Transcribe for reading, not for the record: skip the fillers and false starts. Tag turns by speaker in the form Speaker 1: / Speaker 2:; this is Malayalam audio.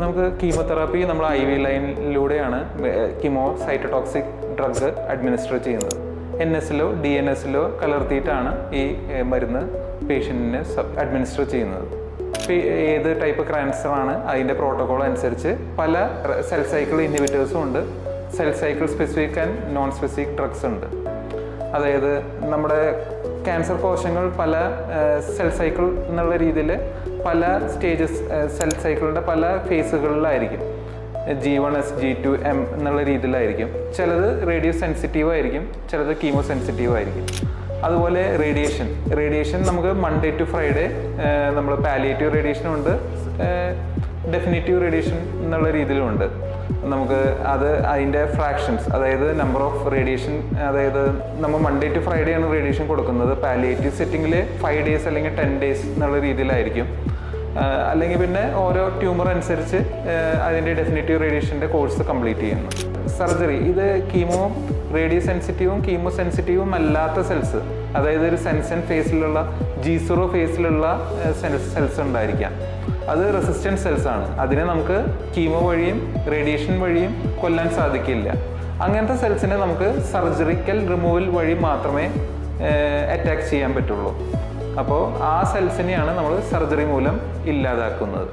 Speaker 1: നമുക്ക് കീമോതെറാപ്പി നമ്മൾ IV ലൈനിലൂടെയാണ് കീമോസൈറ്റോടോക്സിക് ഡ്രഗ് അഡ്മിനിസ്റ്റർ ചെയ്യുന്നത്. NSലോ DNSലോ കലർത്തിയിട്ടാണ് ഈ മരുന്ന് പേഷ്യൻറ്റിന് അഡ്മിനിസ്റ്റർ ചെയ്യുന്നത്. ഏത് ടൈപ്പ് ക്യാൻസറാണ് അതിൻ്റെ പ്രോട്ടോകോൾ അനുസരിച്ച് പല സെൽ സൈക്കിൾ ഇൻഹിബിറ്റേഴ്സും ഉണ്ട്, cell cycle specific and non specific drugs ഉണ്ട്. അതായത് നമ്മുടെ ക്യാൻസർ കോശങ്ങൾ പല സെൽ സൈക്കിൾ എന്നുള്ള രീതിയിൽ പല സ്റ്റേജസ് സെൽ സൈക്കിളിൻ്റെ പല ഫേസുകളിലായിരിക്കും. G1S G2M എന്നുള്ള രീതിയിലായിരിക്കും. ചിലത് റേഡിയോ സെൻസിറ്റീവ് ആയിരിക്കും, ചിലത് കീമോ സെൻസിറ്റീവ് ആയിരിക്കും. അതുപോലെ റേഡിയേഷൻ നമുക്ക് മൺഡേ ടു ഫ്രൈഡേ നമ്മൾ പാലിയേറ്റീവ് റേഡിയേഷനും ഉണ്ട്, ഡെഫിനിറ്റീവ് റേഡിയേഷൻ എന്നുള്ള രീതിയിലുമുണ്ട്. നമുക്ക് അതിൻ്റെ ഫ്രാക്ഷൻസ്, അതായത് നമ്പർ ഓഫ് റേഡിയേഷൻ, അതായത് നമ്മൾ മൺഡേ ടു ഫ്രൈഡേ ആണ് റേഡിയേഷൻ കൊടുക്കുന്നത്. പാലിയേറ്റീവ് സെറ്റിങ്ങിൽ 5 days അല്ലെങ്കിൽ 10 days എന്നുള്ള രീതിയിലായിരിക്കും. അല്ലെങ്കിൽ പിന്നെ ഓരോ ട്യൂമർ അനുസരിച്ച് അതിൻ്റെ ഡെഫിനിറ്റീവ് റേഡിയേഷൻ്റെ കോഴ്സ് കംപ്ലീറ്റ് ചെയ്യുന്നു. സർജറി ഇത് റേഡിയോ സെൻസിറ്റീവും കീമോ സെൻസിറ്റീവും അല്ലാത്ത സെൽസ്, അതായത് ഒരു സെൻസൻ ഫേസിലുള്ള G0 ഫേസിലുള്ള സെൽസ് ഉണ്ടായിരിക്കാം. അത് റെസിസ്റ്റൻറ്റ് സെൽസ് ആണ്. അതിനെ നമുക്ക് കീമോ വഴിയും റേഡിയേഷൻ വഴിയും കൊല്ലാൻ സാധിക്കില്ല. അങ്ങനത്തെ സെൽസിനെ നമുക്ക് സർജറിക്കൽ റിമൂവൽ വഴി മാത്രമേ അറ്റാക്ക് ചെയ്യാൻ പറ്റുള്ളൂ. അപ്പോൾ ആ സെൽസിനെയാണ് നമ്മൾ സർജറി മൂലം ഇല്ലാതാക്കുന്നത്.